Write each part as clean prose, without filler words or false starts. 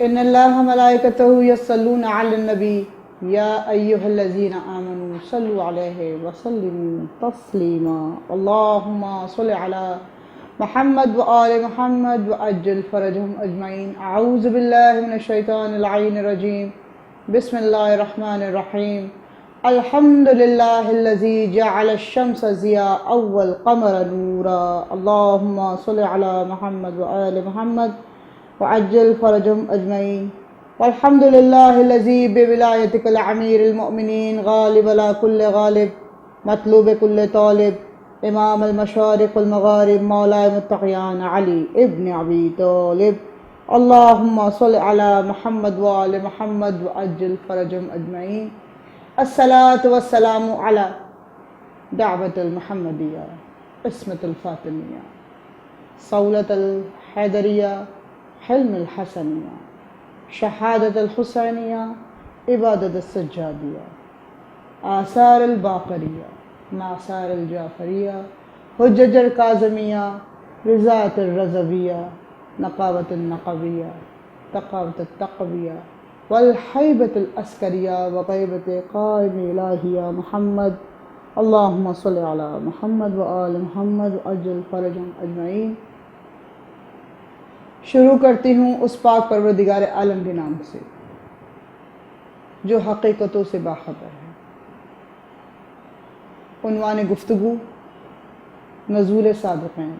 ان اللہ ملائکتہ یصلون علی النبی یا ایہا الذین آمنوا صلوا علیہ وسلموا تسلیما اللہم صل علی محمد وآل محمد وعجل فرجہم اجمعین اعوذ باللہ من الشیطان اللعین الرجیم بسم اللہ الرحمن الرحیم الحمد للہ الذی جعل الشمس ضیاء والقمر نورا اللہم صل علی محمد وآل محمد وعجل فرجهم أجمعين والحمد لله الذي بولايتك العمير المؤمنين غالب على كل غالب مطلوب كل طالب إمام المشارق والمغارب مولاي متقيان علي ابن أبي طالب اللهم صل على محمد وآل محمد وعجل فرجهم أجمعين الصلاة والسلام على دعوة المحمدية عصمة الفاطمية صولة الحيدرية حلم الحسنیہ شہادت الحسینیہ عبادت السجادیہ آثار الباقریہ معثار الجعفریہ حجج الکاظمیہ رضاۃ الرضویہ نقاوت النقویہ تقاوت التقویہ والحیبۃ العسکریہ وغیبت قائم الہیہ محمد اللہم صل علی محمد وآل محمد وعجل فرجہم اجمعین۔ شروع کرتی ہوں اس پاک پروردگار عالم کے نام سے جو حقیقتوں سے باخبر ہے۔ عنوان گفتگو نزول صادقین۔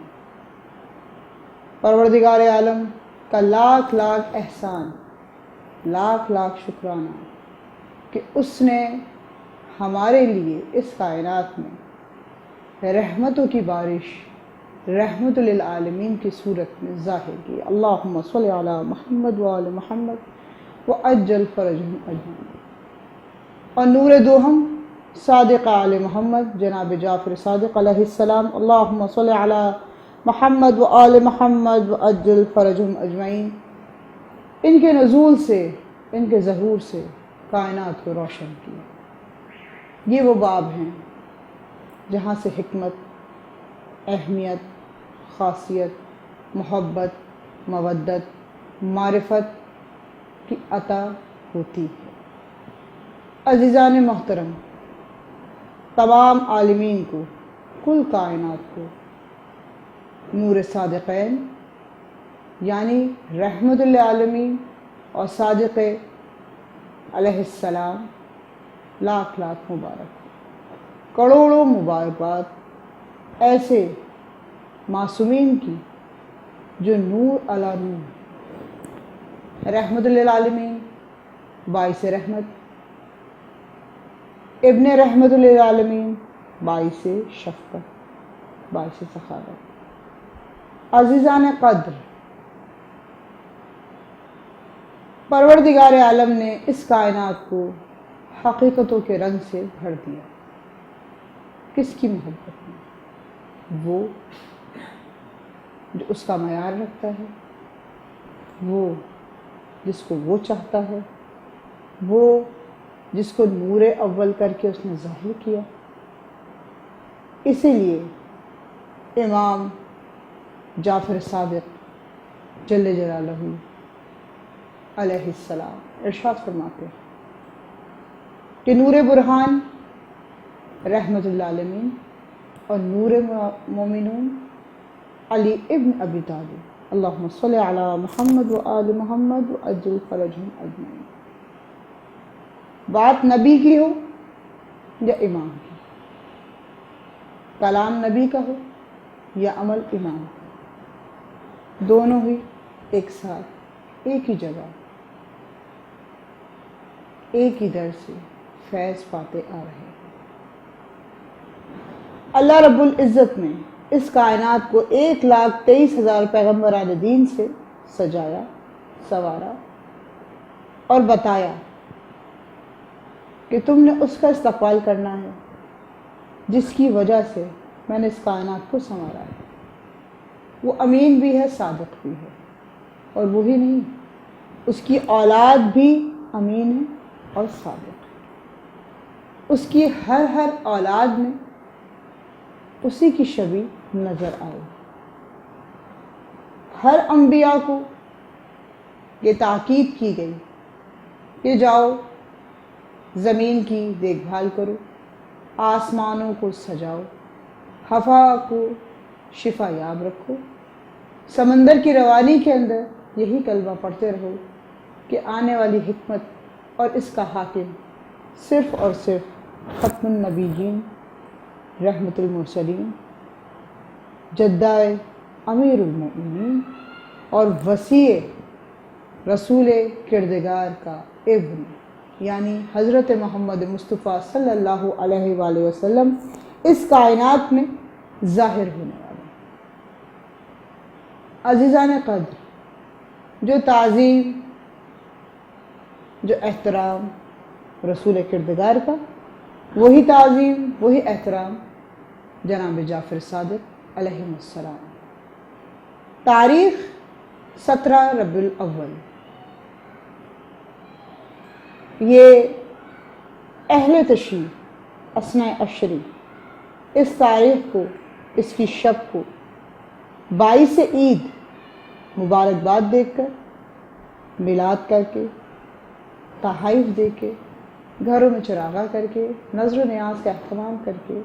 پروردگار عالم کا لاکھ لاکھ احسان، لاکھ لاکھ شکرانہ کہ اس نے ہمارے لیے اس کائنات میں رحمتوں کی بارش رحمت للعالمین کی صورت میں ظاہر کی۔ اللہم صل علی محمد وآل محمد وعجل فرجہم اجمعین۔ اور نور دوہم صادق آل محمد جناب جعفر صادق علیہ السلام اللہم صل علی محمد وآل محمد وعجل فرجہم اجمعین۔ ان کے نزول سے، ان کے ظہور سے کائنات کو روشن کیا۔ یہ وہ باب ہیں جہاں سے حکمت، اہمیت، خاصیت، محبت، مودت، معرفت کی عطا ہوتی ہے۔ عزیزان محترم، تمام عالمین کو، کل کائنات کو نور صادقین یعنی رحمت للعالمین اور صادق علیہ السلام لاکھ لاکھ مبارک، کروڑوں مبارکباد ایسے معصومین کی جو نور علی نور، رحمت للعالمین باعث رحمت، ابن رحمت للعالمین باعث شفقت، باعث سخاوت۔ عزیزان قدر، پروردگار عالم نے اس کائنات کو حقیقتوں کے رنگ سے بھر دیا۔ کس کی محبت میں؟ وہ جو اس کا معیار رکھتا ہے، وہ جس کو وہ چاہتا ہے، وہ جس کو نور اول کر کے اس نے ظاہر کیا۔ اسی لیے امام جعفر صادق جل جلالہ علیہ السلام ارشاد فرماتے ہیں کہ نور برہان رحمت للعالمین اور نور مومنون علی ابن ابی طالب اللہم صل علی محمد وآل محمد وعجل فرجہم اجمعین۔ بات نبی کی ہو یا امام کی، کلام نبی کا ہو یا عمل امام کا، دونوں ہی ایک ساتھ ایک ہی جگہ ایک ہی در سے فیض پاتے آ رہے ہیں۔ اللہ رب العزت نے اس کائنات کو 1,23,000 پیغمبران دین سے سجایا، سنوارا اور بتایا کہ تم نے اس کا استقبال کرنا ہے جس کی وجہ سے میں نے اس کائنات کو سنوارا ہے۔ وہ امین بھی ہے، صادق بھی ہے، اور وہی نہیں، اس کی اولاد بھی امین ہے اور صادق ہے۔ اس کی ہر اولاد میں اسی کی شبیہ نظر آئے۔ ہر انبیاء کو یہ تاکید کی گئی کہ جاؤ زمین کی دیکھ بھال کرو، آسمانوں کو سجاؤ، ہوا کو شفا یاب رکھو، سمندر کی روانی کے اندر یہی کلمہ پڑھتے رہو کہ آنے والی حکمت اور اس کا حاکم صرف اور صرف ختم النبیین، رحمت المرسلین، جدائے امیر المؤمنین اور وسیع رسول کردگار کا ابن یعنی حضرت محمد مصطفیٰ صلی اللہ علیہ وآلہ وسلم اس کائنات میں ظاہر ہونے والے۔ عزیزان قدر، جو تعظیم، جو احترام رسول کردگار کا، وہی تعظیم، وہی احترام جناب جعفر صادق علیہ السلام۔ تاریخ 17 ربیع الاول، یہ اہل تشریح اثناء عشری اس تاریخ کو، اس کی شب کو باعث عید مبارکباد دیکھ کر، میلاد کر کے، تحائف دے کے، گھروں میں چراغاں کر کے، نظر و نیاز کا اہتمام کر کے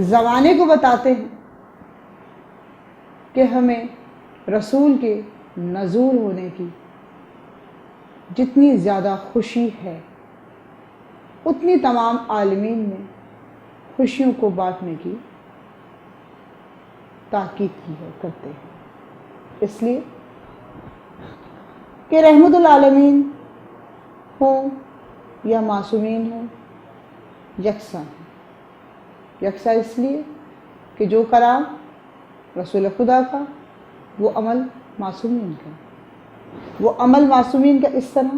زمانے کو بتاتے ہیں کہ ہمیں رسول کے نزول ہونے کی جتنی زیادہ خوشی ہے اتنی تمام عالمین میں خوشیوں کو بانٹنے کی تاکید کی ہے، کرتے ہیں، اس لیے کہ رحمت العالمین ہوں یا معصومین ہوں یکساں ہیں۔ یکساں اس لیے کہ جو کلام رسول خدا کا وہ عمل معصومین کا، وہ عمل معصومین کا اس طرح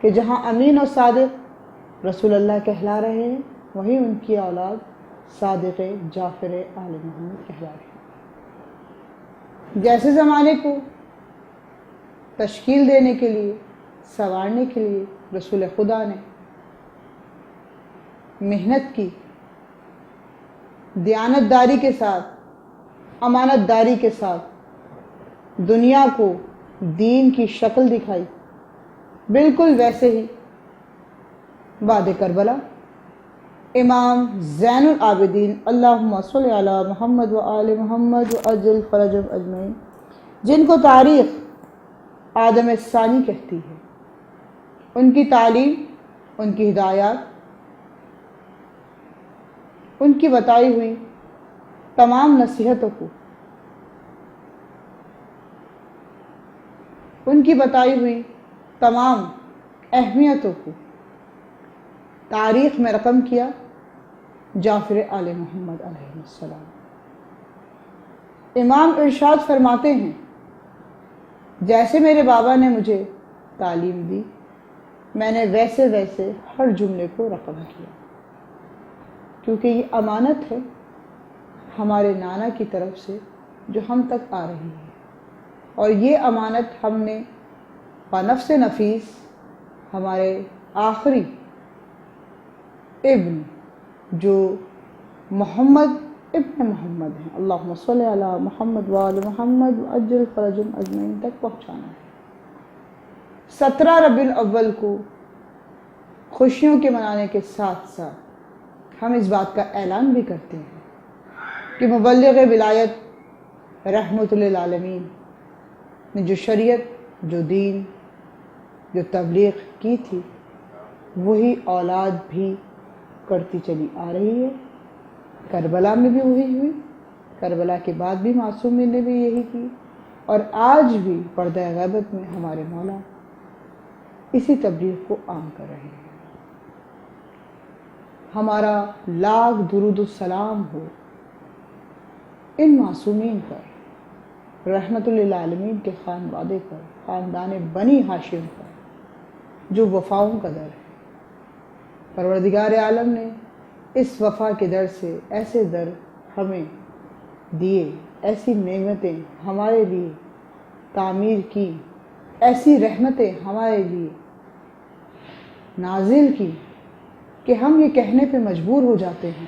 کہ جہاں امین اور صادق رسول اللہ کہلا رہے ہیں، وہیں ان کی اولاد صادق جعفر آل محمد کہلا رہے ہیں۔ جیسے زمانے کو تشکیل دینے کے لیے، سنوارنے کے لیے رسول خدا نے محنت کی، دیانتداری کے ساتھ، امانت داری کے ساتھ دنیا کو دین کی شکل دکھائی، بالکل ویسے ہی بعد کربلا امام زین العابدین اللہم صلی علی محمد و آل محمد و عجل فرجہم اجمعین، جن کو تاریخ آدم ثانی کہتی ہے، ان کی تعلیم، ان کی ہدایات، ان کی بتائی ہوئی تمام نصیحتوں کو، ان کی بتائی ہوئی تمام اہمیتوں کو تاریخ میں رقم کیا جعفر آل محمد علیہ السلام۔ امام ارشاد فرماتے ہیں، جیسے میرے بابا نے مجھے تعلیم دی، میں نے ویسے ویسے ہر جملے کو رقم کیا، کیونکہ یہ امانت ہے ہمارے نانا کی طرف سے جو ہم تک آ رہی ہے، اور یہ امانت ہم نے بنفس نفیس ہمارے آخری ابن جو محمد ابن محمد ہیں، اللہم صلی علی محمد وآل محمد وعجل فرجہم اجمعین تک پہنچانا ہے۔ 17 ربیع الاول کو خوشیوں کے منانے کے ساتھ ساتھ ہم اس بات کا اعلان بھی کرتے ہیں کہ مبلغ ولایت رحمت للعالمین نے جو شریعت، جو دین، جو تبلیغ کی تھی، وہی اولاد بھی کرتی چلی آ رہی ہے۔ کربلا میں بھی وہی ہوئی، کربلا کے بعد بھی معصومین نے بھی یہی کی، اور آج بھی پردہ غیبت میں ہمارے مولا اسی تبلیغ کو عام کر رہے ہیں۔ ہمارا لاکھ درود السلام ہو ان معصومین پر، رحمت للعالمین کے خانوادے پر، خاندان بنی ہاشم پر، جو وفاؤں کا در ہے۔ پروردگار عالم نے اس وفا کے در سے ایسے در ہمیں دیے، ایسی نعمتیں ہمارے لیے تعمیر کی، ایسی رحمتیں ہمارے لیے نازل کی کہ ہم یہ کہنے پہ مجبور ہو جاتے ہیں،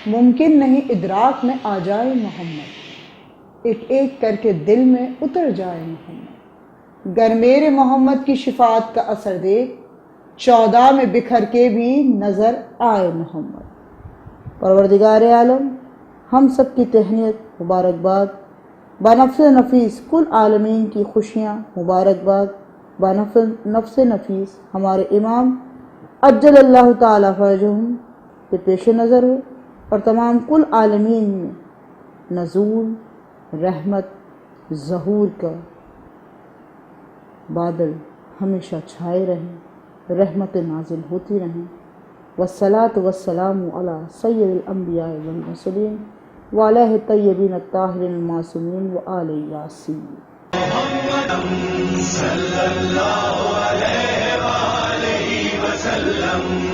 ممکن نہیں ادراک میں آ جائے محمد، ایک ایک کر کے دل میں اتر جائے محمد۔ گر میرے محمد کی شفاعت کا اثر دیکھ 14 میں بکھر کے بھی نظر آئے محمد۔ پروردگار عالم ہم سب کی تہنیت مبارکباد، بنفس نفیس کل عالمین کی خوشیاں مبارکباد، بنفس نفیس ہمارے امام عجل اللہ تعالی فرجہم کے پیش نظر ہو اور تمام کل عالمین میں نزول رحمت ظہور کا بادل ہمیشہ چھائے رہیں، رحمت نازل ہوتی رہیں۔ والصلاة والسلام علی سید الانبیاء والمرسلین وعلیہ الطیبین الطاہرین المعصومین وآل یاسین۔ محمد صلی اللہ علیہ وآلہ وسلم۔